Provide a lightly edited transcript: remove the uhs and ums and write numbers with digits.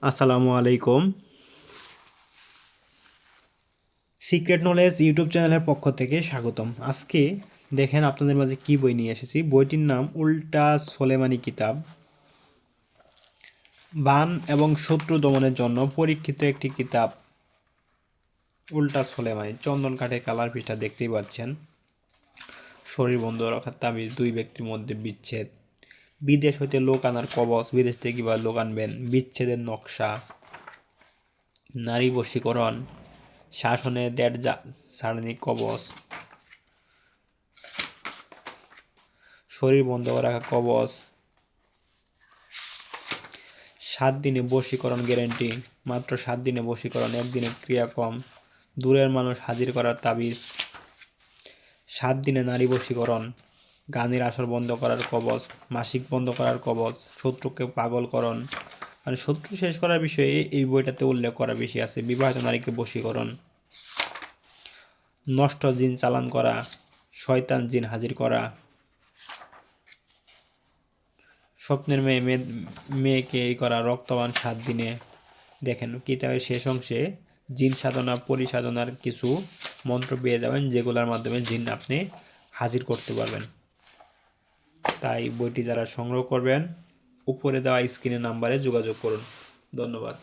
আসসালামু আলাইকুম। Secret knowledge YouTube চ্যানেলের পক্ষ থেকে স্বাগতম। আজকে দেখেন আপনাদের মাঝে কি বই নিয়ে এসেছি। বইটির নাম উল্টা সোলেমানি কিতাব। বান এবং শত্রু দমনের জন্য পরীক্ষিত একটি কিতাব। উল্টা সোলেমানি, চন্দন কাঠে কালার পৃষ্ঠা দেখতেই পাচ্ছেন। শরীর বন্ধ রাখার তাবিজ, দুই ব্যক্তির মধ্যে বিচ্ছেদ, বিদেশ হইতে লোক আনার কবচ, বিদেশ থেকে কিভাবে লোক আনবেন, বিচ্ছেদের নকশা, নারী বশীকরণ, শাসনে দেড় সারণী কবচ, শরীর বন্ধ রাখা কবচ, 7 দিনে বশীকরণ গ্যারেন্টি, মাত্র 7 দিনে বশীকরণ, 1 দিনে ক্রিয়া কম, দূরের মানুষ হাজির করার তাবিজ, 7 দিনে নারী বশীকরণ, গানের আসর বন্ধ করার কবচ, মাসিক বন্ধ করার কবচ, শত্রুকে পাগলকরণ, মানে শত্রু শেষ করার বিষয়ে এই বইটাতে উল্লেখ করা বেশি আছে। বিবাহিত নারীকে বশীকরণ, নষ্ট জিন চালান করা, শয়তান জিন হাজির করা, স্বপ্নের মেয়েকে এই করা, রক্তবান 7 দিনে। দেখেন কিতাবের শেষ অংশে জিন সাধনা পরিসাধনার কিছু মন্ত্র পেয়ে যাবেন, যেগুলোর মাধ্যমে জিন আপনি হাজির করতে পারবেন। তাই বইটি যারা সংগ্রহ করবেন উপরে দেওয়া স্ক্রিনের নাম্বারে যোগাযোগ করুন। ধন্যবাদ।